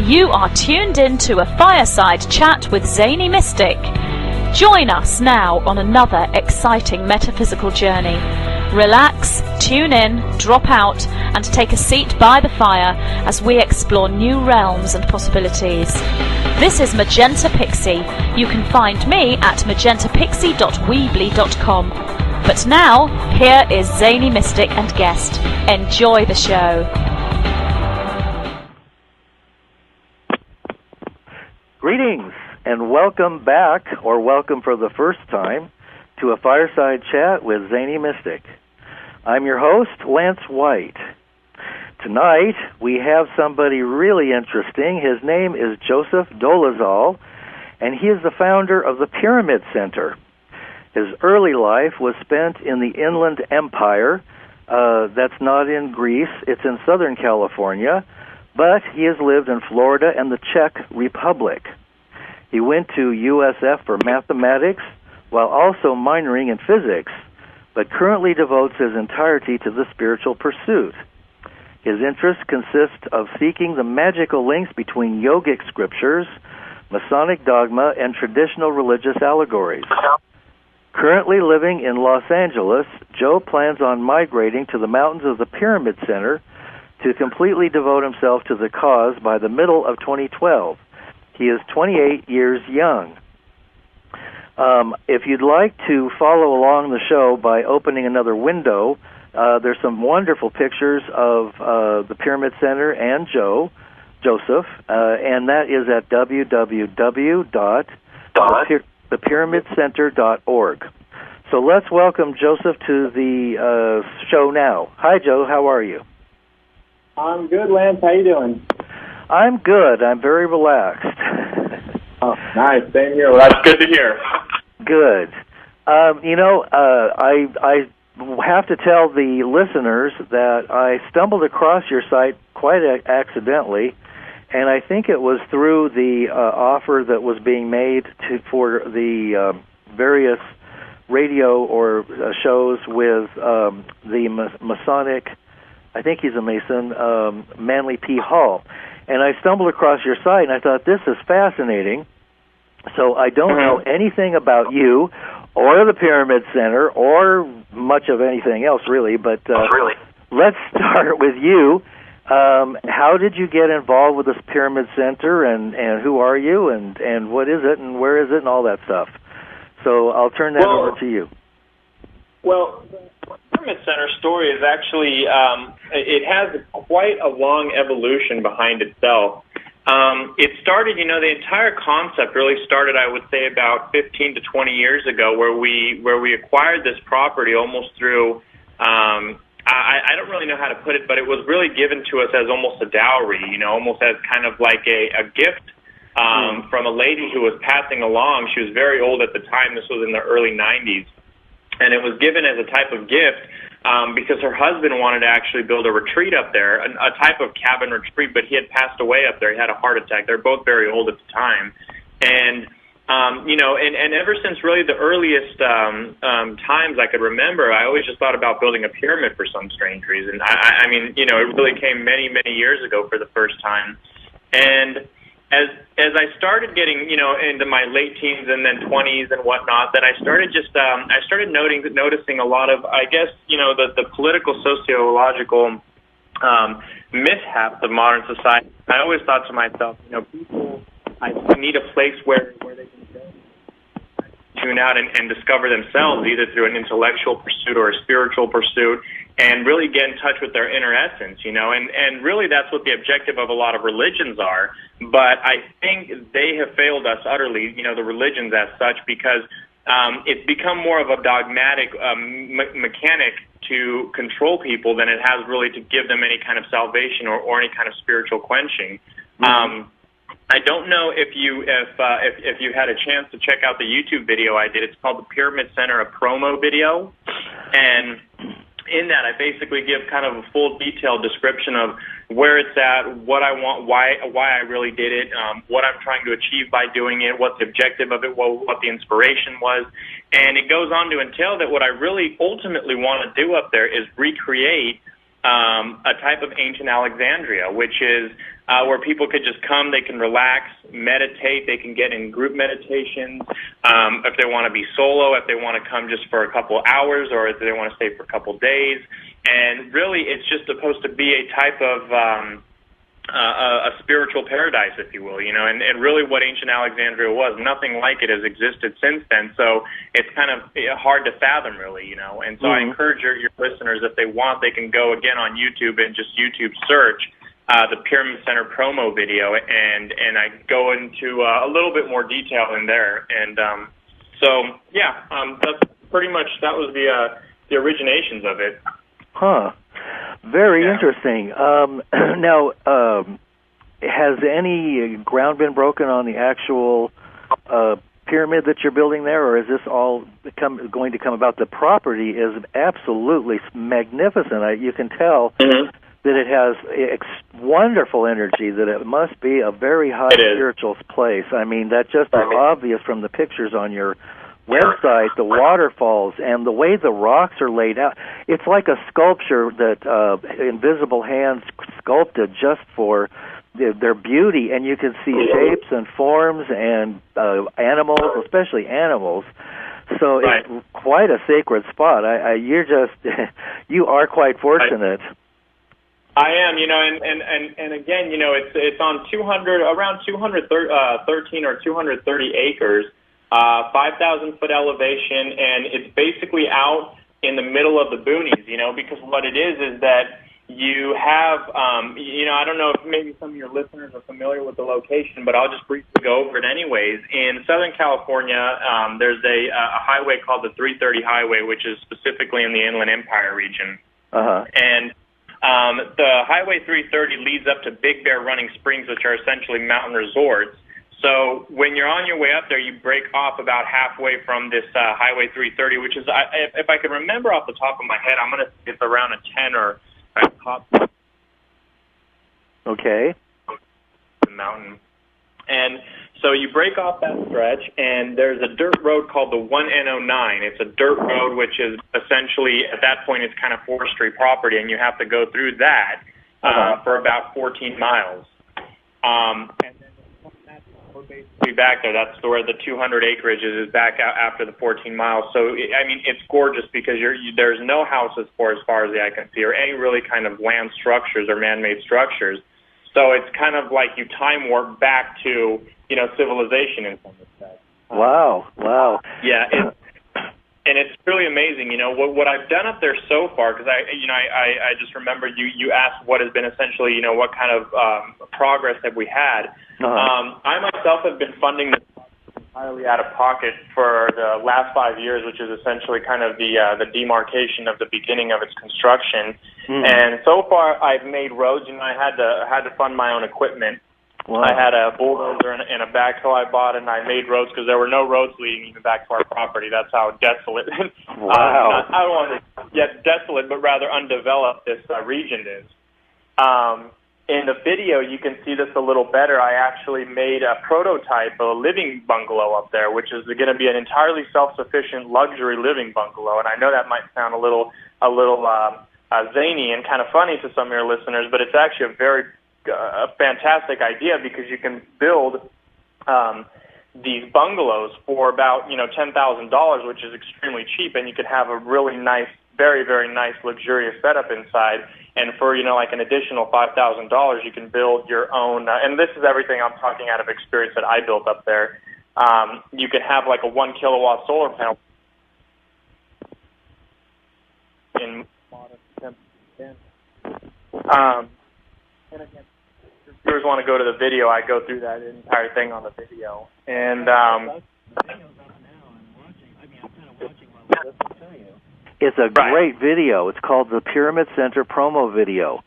You are tuned in to a Fireside chat with Zany Mystic. Join us now on another exciting metaphysical journey. Relax, tune in, drop out, and take a seat by the fire as we explore new realms and possibilities. This is Magenta Pixie. You can find me at magentapixie.weebly.com. But now, here is Zany Mystic and guest. Enjoy the show. Greetings and welcome back, or welcome for the first time, to a Fireside Chat with Zany Mystic. I'm your host, Lance White. Tonight, we have somebody really interesting. His name is Joseph Dolezal, and he is the founder of the Pyramid Center. His early life was spent in the Inland Empire. That's not in Greece, it's in Southern California, but he has lived in Florida and the Czech Republic. He went to USF for mathematics while also minoring in physics, but currently devotes his entirety to the spiritual pursuit. His interests consist of seeking the magical links between yogic scriptures, Masonic dogma, and traditional religious allegories. Currently living in Los Angeles, Joe plans on migrating to the mountains of the Pyramid Center to completely devote himself to the cause by the middle of 2012. He is 28 years young. If you'd like to follow along the show by opening another window, there's some wonderful pictures of the Pyramid Center and Joseph, and that is at www.thepyramidcenter.org. So let's welcome Joseph to the show now. Hi, Joe. How are you? I'm good, Lance. How you doing? I'm good. I'm very relaxed. Oh, nice. Same here. Well, that's good to hear. Good. I have to tell the listeners that I stumbled across your site quite accidentally, and I think it was through the offer that was being made for the various radio or shows with the Masonic, I think he's a Mason, Manly P. Hall. And I stumbled across your site, and I thought, this is fascinating. So I don't know anything about you or the Pyramid Center or much of anything else, really. But let's start with you. How did you get involved with this Pyramid Center, and who are you, and what is it, and where is it, and all that stuff? So I'll turn that over to you. Well, the Pyramid Center story is actually, it has quite a long evolution behind itself. It started, the entire concept really started, I would say, about 15 to 20 years ago, where we acquired this property almost through, I don't really know how to put it, but it was really given to us as almost a dowry, almost as kind of like a gift from a lady who was passing along. She was very old at the time. This was in the early 90s. And it was given as a type of gift because her husband wanted to actually build a retreat up there, a type of cabin retreat, but he had passed away up there. He had a heart attack. They're both very old at the time. And, and ever since really the earliest times I could remember, I always just thought about building a pyramid for some strange reason. I mean, it really came many, many years ago for the first time. And as I started getting, into my late teens and then 20s and whatnot, that I started noticing a lot of, I guess, the political, sociological mishaps of modern society. I always thought to myself, people, I need a place where they can go, tune out and discover themselves, either through an intellectual pursuit or a spiritual pursuit, and really get in touch with their inner essence, and really that's what the objective of a lot of religions are. But I think they have failed us utterly, the religions as such, because it's become more of a dogmatic mechanic to control people than it has really to give them any kind of salvation or any kind of spiritual quenching. I don't know if you had a chance to check out the YouTube video I did. It's called The Pyramid Center, a promo video, and in that I basically give kind of a full detailed description of where it's at, what I want, why I really did it, what I'm trying to achieve by doing it, what the objective of it was, what the inspiration was. And it goes on to entail that what I really ultimately want to do up there is recreate a type of ancient Alexandria, which is where people could just come, they can relax, meditate, they can get in group meditations, if they want to be solo, if they want to come just for a couple hours, or if they want to stay for a couple days. And really, it's just supposed to be a type of a spiritual paradise, if you will, and really what ancient Alexandria was. Nothing like it has existed since then, so it's kind of hard to fathom, really, And so I encourage your listeners, if they want, they can go again on YouTube and just YouTube search the Pyramid Center promo video, and I go into a little bit more detail in there. And that's pretty much, that was the originations of it. Huh. Very interesting. Now, has any ground been broken on the actual pyramid that you're building there, or is this all going to come about? The property is absolutely magnificent. You can tell that it has wonderful energy, that it must be a very high spiritual place. I mean, that just is obvious from the pictures on your website, the waterfalls, and the way the rocks are laid out. It's like a sculpture that invisible hands sculpted just for their beauty, and you can see shapes and forms and animals, especially animals. So it's quite a sacred spot. You are quite fortunate. I am, and again, it's on around 213 or 230 acres. 5,000 foot elevation, and it's basically out in the middle of the boonies, because what it is that you have, I don't know if maybe some of your listeners are familiar with the location, but I'll just briefly go over it anyways. In Southern California, there's a highway called the 330 Highway, which is specifically in the Inland Empire region. And the Highway 330 leads up to Big Bear Running Springs, which are essentially mountain resorts. So when you're on your way up there, you break off about halfway from this Highway 330, which is, if I can remember off the top of my head, I'm going to say it's around a 10 or a top. Okay. The mountain. And so you break off that stretch, and there's a dirt road called the 1N09. It's a dirt road, which is essentially, at that point, it's kind of forestry property, and you have to go through that for about 14 miles. And then we're basically back there. That's where the 200 acreage is back out after the 14 miles. So, I mean, it's gorgeous because there's no houses as far as the eye can see, or any really kind of land structures or man-made structures. So it's kind of like you time warp back to, civilization in some respects. Wow. Yeah, and it's really amazing. What I've done up there so far, because I just remember you asked what has been essentially, what kind of progress have we had. I myself have been funding this entirely out of pocket for the last 5 years, which is essentially kind of the demarcation of the beginning of its construction. And so far, I've made roads. I had to fund my own equipment. Wow. I had a bulldozer and a backhoe I bought, and I made roads because there were no roads leading even back to our property. That's how desolate. Wow. I don't want to get desolate, but rather undeveloped this region is. In the video, you can see this a little better. I actually made a prototype of a living bungalow up there, which is going to be an entirely self-sufficient luxury living bungalow. And I know that might sound a little zany and kind of funny to some of your listeners, but it's actually a fantastic idea because you can build these bungalows for about $10,000, which is extremely cheap, and you can have a really nice, very, very nice, luxurious setup inside. And for like an additional $5,000, you can build your own. And this is everything I'm talking out of experience that I built up there. You can have like a 1 kilowatt solar panel. And again, if viewers want to go to the video, I go through that entire thing on the video. And it's a great video. It's called the Pyramid Center promo video.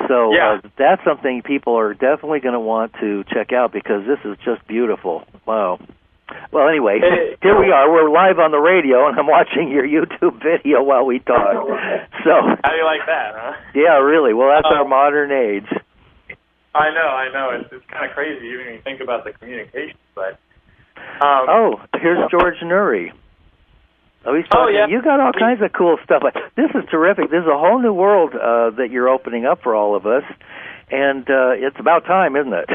So that's something people are definitely going to want to check out because this is just beautiful. Wow. Well, anyway, here we are. We're live on the radio, and I'm watching your YouTube video while we talk. So how do you like that, huh? Yeah, really. Well, that's our modern age. I know. It's kind of crazy even when you think about the communication. But here's George Nuri. He's talking. You got all kinds of cool stuff. This is terrific. This is a whole new world that you're opening up for all of us. And it's about time, isn't it?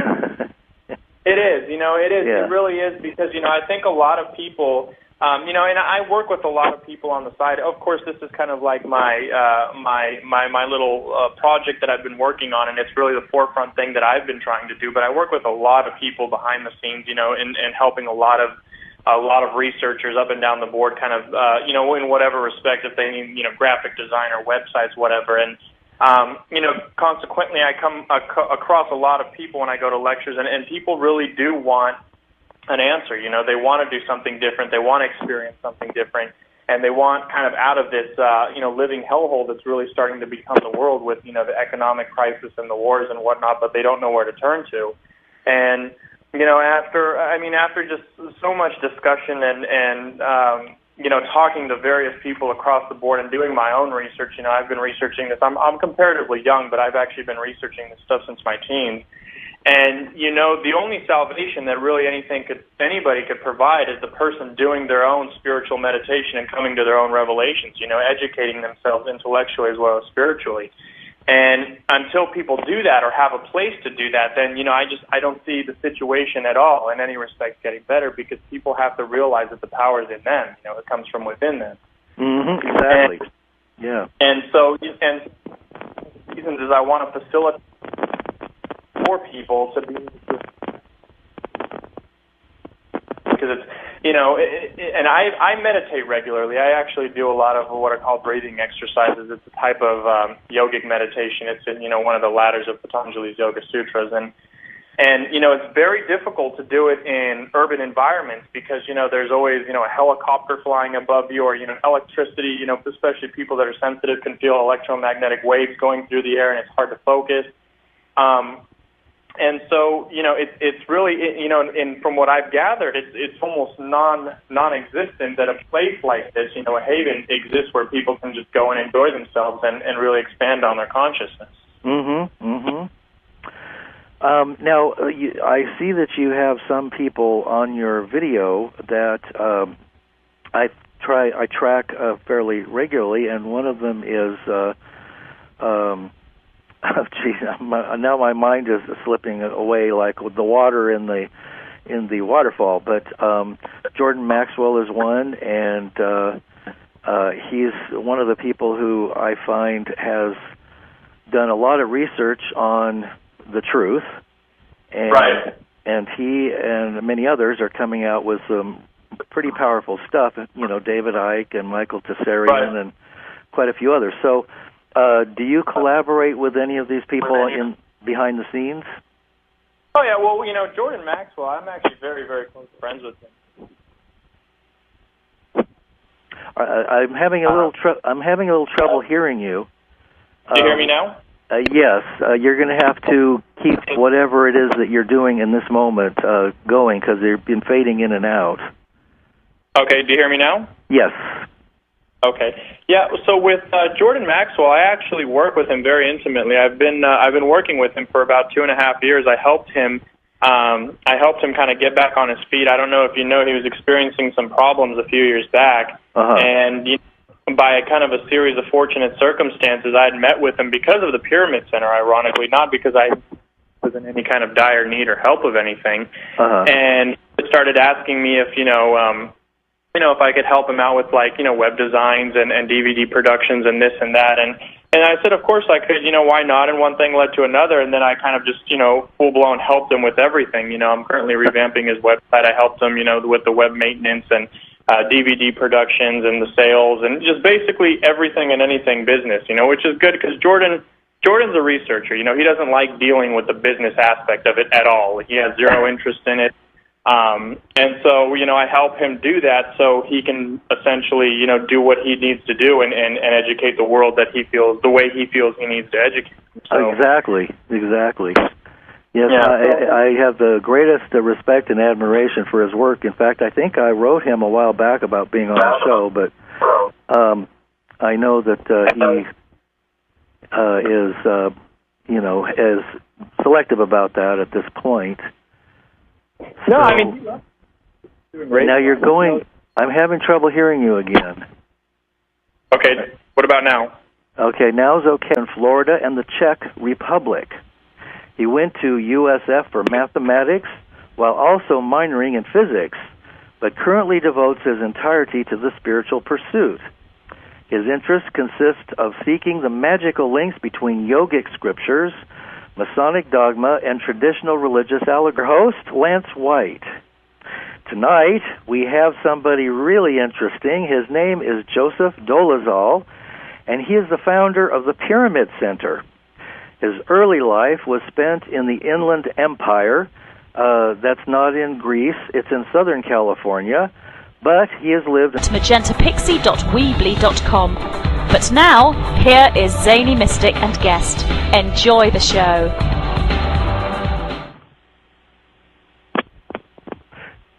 It is. It is. Yeah. It really is, because I think a lot of people. And I work with a lot of people on the side. Of course, this is kind of like my little project that I've been working on, and it's really the forefront thing that I've been trying to do. But I work with a lot of people behind the scenes, and helping a lot of researchers up and down the board, kind of, in whatever respect, if they need, graphic design or websites, whatever. And consequently, I come across a lot of people when I go to lectures, and people really do want an answer. They want to do something different. They want to experience something different, and they want kind of out of this, living hellhole that's really starting to become the world with, the economic crisis and the wars and whatnot, but they don't know where to turn to. And, after just so much discussion and talking to various people across the board and doing my own research, I've been researching this. I'm comparatively young, but I've actually been researching this stuff since my teens. And, the only salvation that really anybody could provide is the person doing their own spiritual meditation and coming to their own revelations, educating themselves intellectually as well as spiritually. And until people do that or have a place to do that, then, I don't see the situation at all in any respect getting better, because people have to realize that the power is in them. It comes from within them. Mm-hmm, exactly. And so, and reasons is I want to facilitate for people to be able to, because it's, and I meditate regularly. I actually do a lot of what are called breathing exercises. It's a type of yogic meditation. It's in, one of the ladders of Patanjali's Yoga Sutras. And it's very difficult to do it in urban environments, because, there's always, a helicopter flying above you, or, electricity, especially people that are sensitive can feel electromagnetic waves going through the air, and it's hard to focus. And so, it's really, and from what I've gathered, it's almost non-existent that a place like this, a haven exists where people can just go and enjoy themselves and really expand on their consciousness. Mm-hmm, mm-hmm. Now, I see that you have some people on your video that I track fairly regularly, and one of them is... now my mind is slipping away like with the water in the waterfall. But Jordan Maxwell is one, and he's one of the people who I find has done a lot of research on the truth, and right. And he and many others are coming out with some pretty powerful stuff. David Icke and Michael Tessarian, right. and quite a few others. So. Do you collaborate with any of these people in behind the scenes? Oh yeah, well, Jordan Maxwell, I'm actually very, very close friends with him. I'm having a little trouble hearing you. Do you hear me now? Yes, you're going to have to keep whatever it is that you're doing in this moment going, because they've been fading in and out. Okay, do you hear me now? Yes. Okay. Yeah. So with Jordan Maxwell, I actually work with him very intimately. I've been working with him for about 2.5 years. I helped him kind of get back on his feet. I don't know if you know, he was experiencing some problems a few years back, and by a kind of a series of fortunate circumstances, I had met with him because of the Pyramid Center. Ironically, not because I was in any kind of dire need or help of anything, and he started asking me if if I could help him out with web designs and DVD productions and this and that. And I said, of course I could, why not? And one thing led to another, and then I kind of just, full-blown helped him with everything. I'm currently revamping his website. I helped him, with the web maintenance and DVD productions and the sales and just basically everything and anything business, which is good because Jordan's a researcher. He doesn't like dealing with the business aspect of it at all. He has zero interest in it. And so, I help him do that so he can essentially, do what he needs to do and educate the world that he feels, the way he feels he needs to educate. So, Exactly. Yes, yeah. I have the greatest respect and admiration for his work. In fact, I think I wrote him a while back about being on the show, but I know that he is selective about that at this point. No, so, I mean... Now you're going... I'm having trouble hearing you again. Okay, what about now? Okay, now is okay in Florida and the Czech Republic. He went to USF for mathematics while also minoring in physics, but currently devotes his entirety to the spiritual pursuit. His interests consist of seeking the magical links between yogic scriptures, Masonic dogma, and traditional religious allegory. Host, Lance White. Tonight, we have somebody really interesting. His name is Joseph Dolezal, and he is the founder of the Pyramid Center. His early life was spent in the Inland Empire. That's not in Greece. It's in Southern California. But he has lived at magentapixie.weebly.com. But now, here is Zany Mystic and guest. Enjoy the show.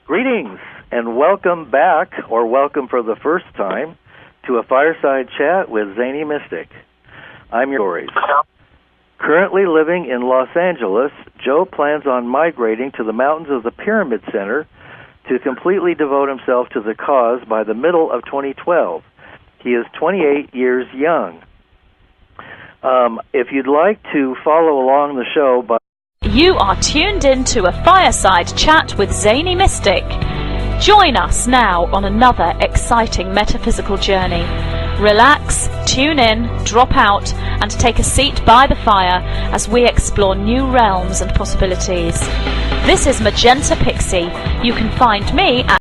Greetings, and welcome back, or welcome for the first time, to a Fireside Chat with Zany Mystic. I'm your stories. Currently living in Los Angeles, Joe plans on migrating to the mountains of the Pyramid Center to completely devote himself to the cause by the middle of 2012. He is 28 years young. If you'd like to follow along the show by... You are tuned in to a Fireside Chat with Zany Mystic. Join us now on another exciting metaphysical journey. Relax, tune in, drop out, and take a seat by the fire as we explore new realms and possibilities. This is Magenta Pixie. You can find me at